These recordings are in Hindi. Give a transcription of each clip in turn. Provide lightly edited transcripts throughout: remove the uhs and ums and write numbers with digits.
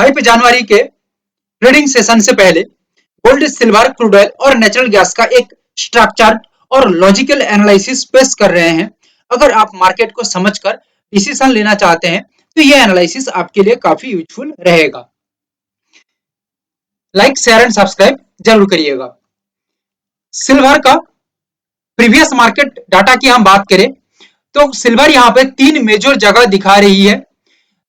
5 जनवरी के ट्रेडिंग सेशन से पहले गोल्ड, सिल्वर, क्रूड ऑयल और नेचुरल गैस का एक स्ट्रक्चर और लॉजिकल एनालिसिस पेश कर रहे हैं। अगर आप मार्केट को समझकर डिसीजन लेना चाहते हैं तो यह एनालिसिस आपके लिए काफी यूजफुल रहेगा। लाइक, शेयर एंड सब्सक्राइब जरूर करिएगा। सिल्वर का प्रीवियस मार्केट डाटा की हम बात करें तो सिल्वर यहाँ पे 3 मेजर जगह दिखा रही है,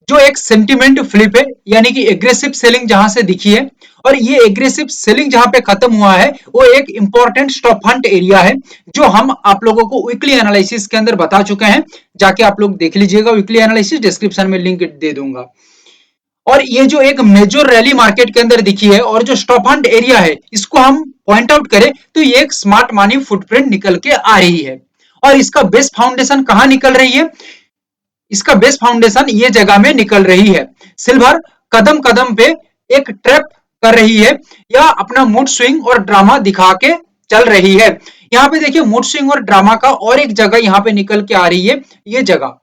जो एक सेंटिमेंट फ्लिप है, यानी कि एग्रेसिव सेलिंग जहां से दिखी है, और ये एग्रेसिव सेलिंग जहां पे खत्म हुआ है वो एक इंपॉर्टेंट स्टॉप हंट एरिया है, जो हम आप लोगों को वीकली एनालिसिस के अंदर बता चुके हैं। जाके आप लोग देख लीजिएगा, वीकली एनालिसिस डिस्क्रिप्शन में लिंक दे दूंगा। और ये जो एक मेजर रैली मार्केट के अंदर दिखी है और जो स्टॉप हंट एरिया है, इसको हम पॉइंट आउट करें तो ये एक स्मार्ट मनी फुटप्रिंट निकल के आ रही है। और इसका बेस फाउंडेशन कहां निकल रही है? इसका बेस फाउंडेशन ये जगह में निकल रही है। सिल्वर कदम कदम पे एक ट्रैप कर रही है या अपना मूड स्विंग और ड्रामा दिखा के चल रही है। यहाँ पे देखिए मूड स्विंग और ड्रामा का और एक जगह यहाँ पे निकल के आ रही है, ये जगह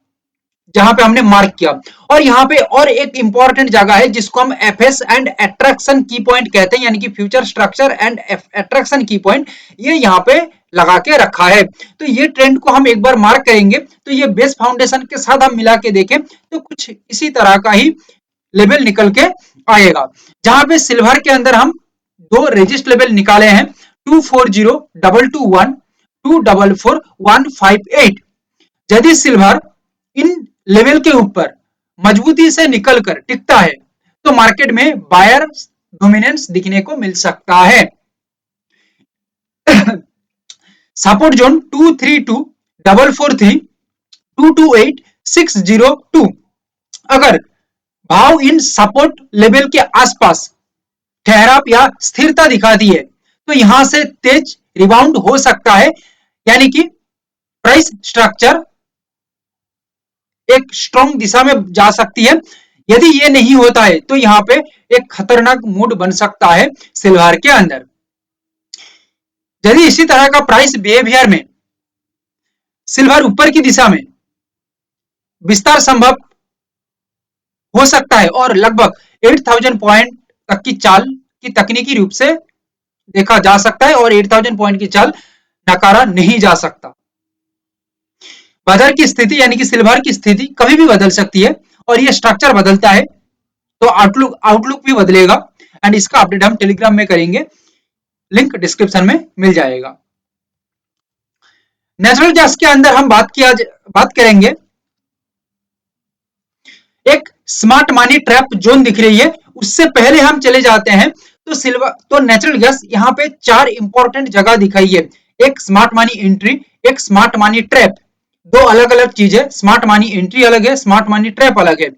जहां पे हमने मार्क किया। और यहाँ पे और एक इंपॉर्टेंट जगह है जिसको हम एफएस एंड अट्रैक्शन की पॉइंट कहते हैं, यानी कि फ्यूचर स्ट्रक्चर एंड अट्रैक्शन की पॉइंट, ये यहाँ पे लगा के रखा है। तो ये ट्रेंड को हम एक बार मार्क करेंगे तो ये बेस फाउंडेशन के साथ हम मिला के देखें तो कुछ इसी तरह का ही लेवल निकल के आएगा, जहां पे सिल्वर के अंदर हम 2 रेजिस्ट लेवल निकाले हैं, 240,221, 244,158। यदि सिल्वर इन लेवल के ऊपर मजबूती से निकलकर टिकता है तो मार्केट में बायर डोमिनेंस दिखने को मिल सकता है। Support zone 232,443, 228,602। अगर भाव इन सपोर्ट लेवल के आसपास ठहराव या स्थिरता दिखाती है तो यहां से तेज रिबाउंड हो सकता है, यानी कि प्राइस स्ट्रक्चर एक स्ट्रॉन्ग दिशा में जा सकती है। यदि ये नहीं होता है तो यहाँ पे एक खतरनाक मूड बन सकता है सिल्वर के अंदर। यदि इसी तरह का प्राइस बिहेवियर में सिल्वर ऊपर की दिशा में विस्तार संभव हो सकता है और लगभग 8000 पॉइंट तक की चाल की तकनीकी रूप से देखा जा सकता है, और 8000 पॉइंट की चाल नकारा नहीं जा सकता। बाजार की स्थिति यानी कि सिल्वर की स्थिति कभी भी बदल सकती है, और ये स्ट्रक्चर बदलता है तो आउटलुक भी बदलेगा। एंड इसका अपडेट हम टेलीग्राम में करेंगे, लिंक डिस्क्रिप्शन में मिल जाएगा। नेचुरल गैस के अंदर हम बात करेंगे, एक स्मार्ट मनी ट्रैप जोन दिख रही है। उससे पहले हम चले जाते हैं तो नेचुरल गैस यहाँ पे 4 इंपॉर्टेंट जगह दिखाई है, एक स्मार्ट मनी एंट्री, एक स्मार्ट मनी ट्रैप, 2 अलग अलग चीजें, स्मार्ट मनी एंट्री अलग है, स्मार्ट मनी ट्रैप अलग है।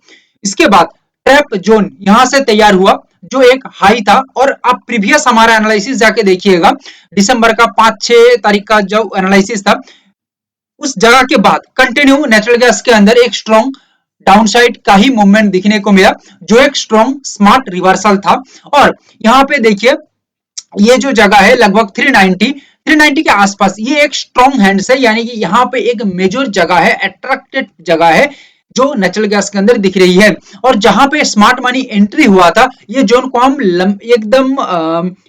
इसके बाद ट्रैप जोन यहां से तैयार हुआ जो एक हाई था, और आप प्रीवियस हमारा एनालिसिस जाके देखिएगा, दिसंबर का 5-6 तारीख का जो एनालिसिस था, उस जगह के बाद कंटिन्यू नेचुरल गैस के अंदर एक स्ट्रॉन्ग डाउनसाइड का ही मूवमेंट दिखने को मिला, जो एक स्ट्रॉन्ग स्मार्ट रिवर्सल था। और यहाँ पे देखिए ये जो जगह है लगभग 390 के आसपास, ये एक स्ट्रॉन्ग हैंड है, यानी कि यहाँ पे एक मेजर जगह है, अट्रैक्टेड जगह है जो नेचुरल गैस के अंदर दिख रही है। और जहां पे स्मार्ट मनी एंट्री हुआ था, ये जोन को हम एकदम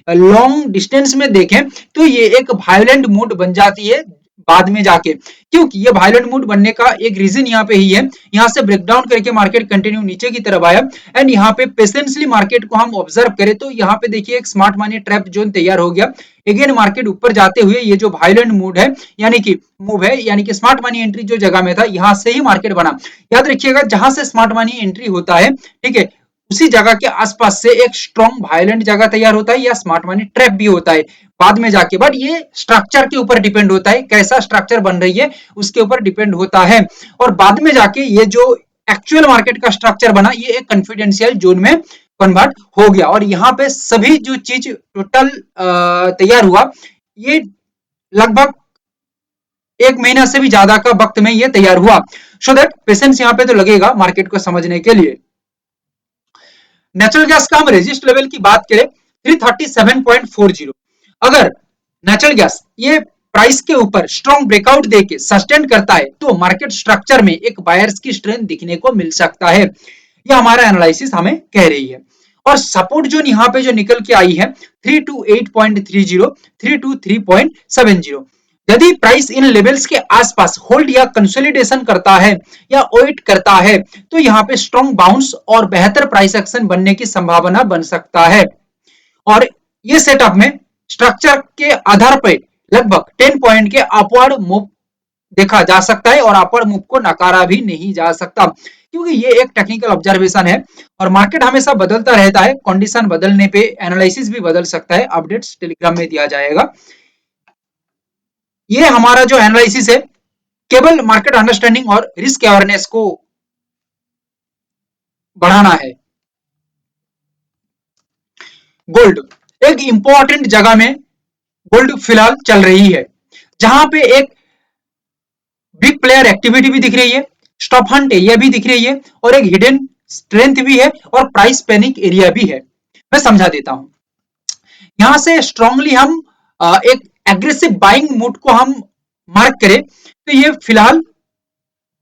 लॉन्ग डिस्टेंस में देखें तो ये एक वायलेंट मूड बन जाती है बाद में जाके, क्योंकि ये वायलेंट मूड बनने का एक रीजन यहाँ पे ही है। यहाँ से ब्रेकडाउन करके मार्केट कंटिन्यू नीचे की तरफ आया, एंड यहाँ पे पेशेंसली मार्केट को हम ऑब्जर्व करें तो यहाँ पे देखिए एक स्मार्ट मनी ट्रैप जोन तैयार हो गया। अगेन मार्केट ऊपर जाते हुए ये जो वायलेंट मूड है, यानी कि मूव है, यानी कि स्मार्ट मनी एंट्री जो जगह में था, यहाँ से ही मार्केट बना। याद रखिएगा जहां से स्मार्ट मनी एंट्री होता है, ठीक है, उसी जगह के आसपास से एक स्ट्रॉन्ग वायलेंट जगह तैयार होता है या स्मार्ट मनी ट्रैप भी होता है बाद में जाके। बट ये स्ट्रक्चर के ऊपर डिपेंड होता है, कैसा स्ट्रक्चर बन रही है उसके ऊपर डिपेंड होता है। और बाद में जाके ये जो एक्चुअल मार्केट का स्ट्रक्चर बना, ये एक कॉन्फिडेंशियल जोन में कन्वर्ट हो गया, और यहाँ पे सभी जो चीज टोटल तैयार हुआ, ये लगभग 1 महीना से भी ज्यादा का वक्त में ये तैयार हुआ। सो दैट पेशेंस यहाँ पे तो लगेगा मार्केट को समझने के लिए। नेचुरल गैस का हम रेजिस्ट लेवल की बात करें 337.40, अगर नेचुरल गैस ये प्राइस के ऊपर स्ट्रॉन्ग ब्रेकआउट देके सस्टेन करता है तो मार्केट स्ट्रक्चर में एक बायर्स की स्ट्रेंथ दिखने को मिल सकता है, यह हमारा एनालिसिस हमें कह रही है। और सपोर्ट जोन यहाँ पे जो निकल के आई है 328.30, 323.70। यदि प्राइस इन लेवल्स के आसपास होल्ड या कंसोलिडेशन करता है या वेट करता है तो यहाँ पे स्ट्रॉन्ग बाउंस और बेहतर प्राइस एक्शन बनने की संभावना बन सकता है। और ये सेटअप में स्ट्रक्चर के आधार पर लगभग 10 पॉइंट के अपवर्ड मूव देखा जा सकता है और अपवर्ड मूव को नकारा भी नहीं जा सकता, क्योंकि ये एक टेक्निकल ऑब्जर्वेशन है और मार्केट हमेशा बदलता रहता है। कंडीशन बदलने पे एनालिसिस भी बदल सकता है। अपडेट्स टेलीग्राम में दिया जाएगा। ये हमारा जो एनालिसिस है केवल मार्केट अंडरस्टैंडिंग और रिस्क अवेयरनेस को बढ़ाना है। गोल्ड एक इंपॉर्टेंट जगह में गोल्ड फिलहाल चल रही है, जहां पे एक बिग प्लेयर एक्टिविटी भी दिख रही है, स्टॉप हंट एरिया भी दिख रही है और एक हिडन स्ट्रेंथ भी है और प्राइस पैनिक एरिया भी है। मैं समझा देता हूं। यहां से स्ट्रांगली हम एक एग्रेसिव बाइंग मूड को हम मार्क करें तो ये फिलहाल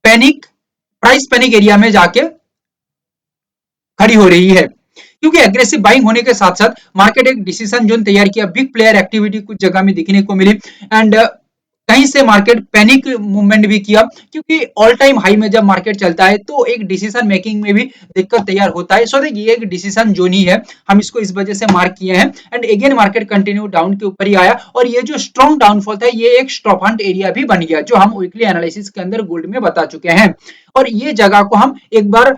पैनिक प्राइस पैनिक एरिया में जाके खड़ी हो रही है, क्योंकि एग्रेसिव बाइंग होने के साथ साथ मार्केट एक डिसीजन जोन तैयार किया, बिग प्लेयर एक्टिविटी कुछ जगह में दिखने को मिली एंड कहीं से मार्केट पैनिक मूवमेंट भी किया, क्योंकि ऑल टाइम हाई में जब मार्केट चलता है तो एक डिसीजन मेकिंग में भी दिक्कत तैयार होता है। सो ये एक डिसीजन जोन ही है, हम इसको इस वजह से मार्क किए हैं and again market continue down के ऊपर ही आया और ये जो स्ट्रॉन्ग डाउनफॉल था ये एक स्टॉप हंट एरिया भी बन गया, जो हम वीकली एनालिसिस के अंदर गोल्ड में बता चुके हैं। और ये जगह को हम एक बार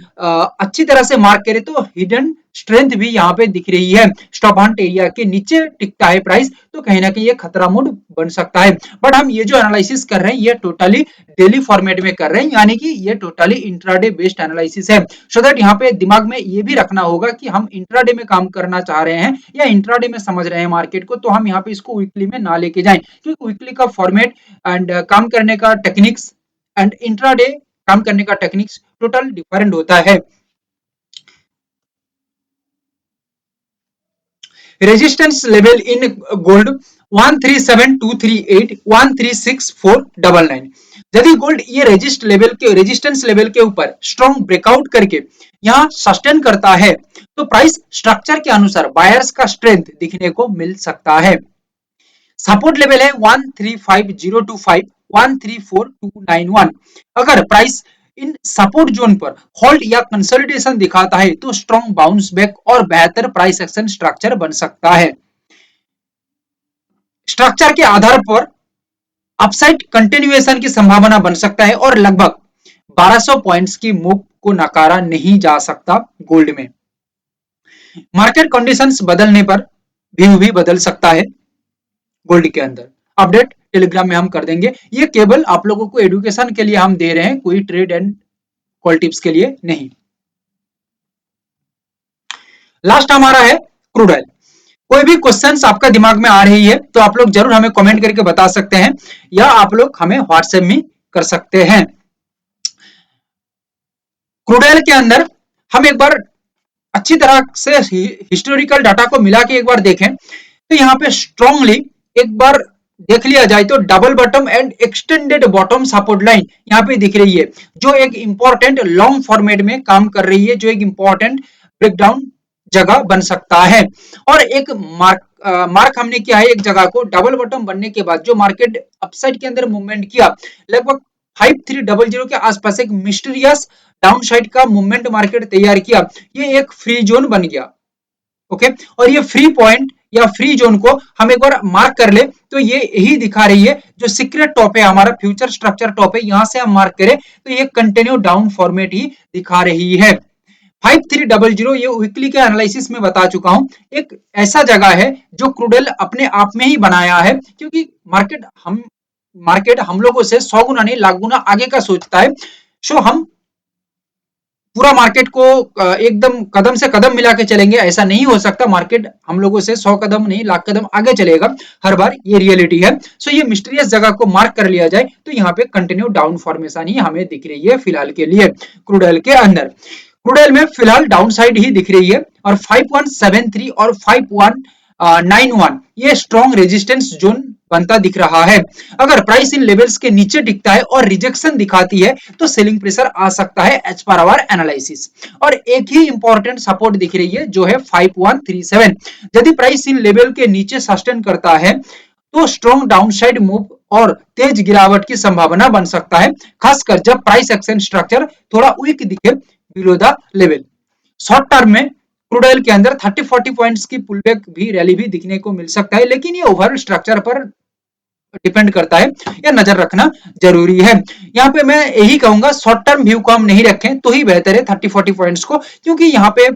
अच्छी तरह से मार्क करें तो हिडन स्ट्रेंथ भी यहाँ पे दिख रही है। स्टॉप हंट एरिया के नीचे टिकता है प्राइस तो कहीं ना कहीं ये खतरा मोड बन सकता है। बट हम ये जो एनालिसिस कर रहे हैं ये टोटली डेली फॉर्मेट में कर रहे हैं, यानी कि ये टोटली इंट्राडे बेस्ड एनालिसिस है। सो दैट यहाँ पे दिमाग में ये भी रखना होगा कि हम इंट्राडे में काम करना चाह रहे हैं या इंट्राडे में समझ रहे हैं मार्केट को, तो हम यहाँ पे इसको वीकली में ना लेके जाएं, क्योंकि वीकली का फॉर्मेट एंड काम करने का टेक्निक्स एंड इंट्राडे काम करने का टेक्निक्स टोटल डिफरेंट होता है। Resistance level in gold 137238, 136499। यदि गोल्ड ये रेजिस्टेंस लेवल के ऊपर स्ट्रॉन्ग ब्रेकआउट करके यहाँ सस्टेन करता है तो प्राइस स्ट्रक्चर के अनुसार बायर्स का स्ट्रेंथ दिखने को मिल सकता है। सपोर्ट लेवल है 135025, 134291। अगर प्राइस इन सपोर्ट जोन पर होल्ड या कंसोलिडेशन दिखाता है तो स्ट्रॉन्ग बाउंस बैक और बेहतर प्राइस एक्शन स्ट्रक्चर बन सकता है। स्ट्रक्चर के आधार पर अपसाइड कंटिन्यूएशन की संभावना बन सकता है और लगभग 1200 पॉइंट्स की मूव को नकारा नहीं जा सकता। गोल्ड में मार्केट कंडीशंस बदलने पर व्यू भी बदल सकता है। गोल्ड के अंदर अपडेट टेलीग्राम में हम कर देंगे। ये केवल आप लोगों को एडुकेशन के लिए हम दे रहे हैं, कोई ट्रेड एंड कॉल टिप्स के लिए नहीं। लास्ट हमारा है क्रूड ऑयल। कोई भी क्वेश्चंस आपका दिमाग में आ रही है तो आप लोग जरूर हमें कमेंट करके बता सकते हैं या आप लोग हमें व्हाट्सएप में कर सकते हैं। क्रूड ऑयल के अंदर हम एक बार अच्छी तरह से हिस्टोरिकल डाटा को मिला के एक बार देखें तो यहाँ पे स्ट्रांगली एक बार देख लिया जाए तो double bottom and extended bottom support line यहाँ पे दिख रही है, जो एक इंपॉर्टेंट लॉन्ग फॉर्मेट में काम कर रही है, जो एक इंपॉर्टेंट ब्रेकडाउन जगह बन सकता है। और एक मार्क हमने किया है एक जगह को डबल बॉटम बनने के बाद जो मार्केट अपसाइड के अंदर मूवमेंट किया लगभग 5300 के आसपास एक मिस्टीरियस डाउनसाइड का मूवमेंट मार्केट तैयार किया, ये एक फ्री जोन बन गया। ओके, और ये फ्री पॉइंट या फ्री जोन को हम एक बार मार्क कर ले तो ये यही दिखा रही है, जो सीक्रेट टॉप है हमारा फ्यूचर स्ट्रक्चर टॉप है, यहां से हम मार्क करें तो ये कंटिन्यू डाउन फॉर्मेट ही दिखा रही है। 5300 ये वीकली के एनालिसिस में बता चुका हूं, एक ऐसा जगह है जो क्रूड ऑयल अपने आप में ही बनाया है, क्योंकि मार्केट हम लोगों से 100 गुना नहीं लाख गुना आगे का सोचता है। सो हम पूरा मार्केट को एकदम कदम से कदम मिला के चलेंगे ऐसा नहीं हो सकता। मार्केट हम लोगों से 100 कदम नहीं लाख कदम आगे चलेगा हर बार, ये रियलिटी है। सो ये मिस्टीरियस जगह को मार्क कर लिया जाए तो यहाँ पे कंटिन्यू डाउन फॉर्मेशन ही हमें दिख रही है फिलहाल के लिए क्रूड ऑयल के अंदर। क्रूड ऑयल में फिलहाल डाउन साइड ही दिख रही है और 5173 और 5191 ये स्ट्रॉन्ग रेजिस्टेंस जोन बनता दिख रहा है। अगर प्राइस इन लेवल्स के नीचे दिखता है और रिजेक्शन दिखाती है तो सेलिंग प्रेशर आ सकता है एज पर आवर एनालिसिस। और एक ही इंपॉर्टेंट सपोर्ट दिख रही है जो है 5137। यदि प्राइस इन लेवल के नीचे सस्टेन करता है तो स्ट्रॉन्ग डाउनसाइड मूव और तेज गिरावट की संभावना बन सकता है, खासकर जब प्राइस एक्शन स्ट्रक्चर थोड़ा वीक दिखे below the level. Short term में क्रूड ऑयल के अंदर 30-40 पॉइंट्स की पुलबैक भी रैली भी दिखने को मिल सकता है, लेकिन ये ओवरऑल स्ट्रक्चर पर डिपेंड करता है, या नजर रखना जरूरी है। यहाँ पे मैं यही कहूंगा शॉर्ट टर्म व्यू को हम नहीं रखें तो ही बेहतर है 30-40 पॉइंट्स को, क्योंकि यहाँ पे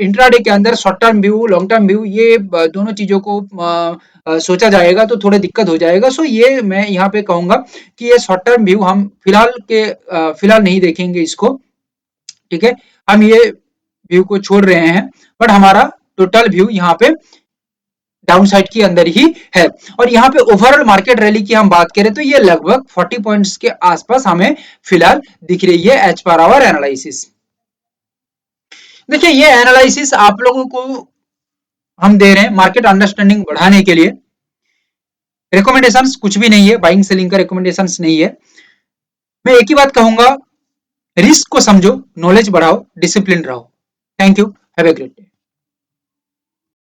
इंट्राडे के अंदर short term view long term view ये दोनों चीजों को सोचा जाएगा तो थोड़ा दिक्कत हो जाएगा। सो ये मैं यहाँ पे कहूंगा कि ये शॉर्ट टर्म व्यू हम फिलहाल नहीं देखेंगे इसको, ठीक है। हम ये व्यू को छोड़ रहे हैं, बट हमारा टोटल व्यू यहाँ पे डाउन साइड के अंदर ही है। और यहाँ पे ओवरऑल मार्केट रैली की हम बात करें तो ये लगभग 40 पॉइंट्स के आसपास हमें फिलहाल दिख रही है एज पर आवर एनालिसिस। देखिए ये एनालिसिस आप लोगों को हम दे रहे हैं मार्केट अंडरस्टैंडिंग बढ़ाने के लिए, रिकमेंडेशंस कुछ भी नहीं है, बाइंग सेलिंग का रिकमेंडेशंस नहीं है। मैं एक ही बात कहूंगा, रिस्क को समझो, नॉलेज बढ़ाओ, डिसिप्लिन रहो। Thank you, have a great day.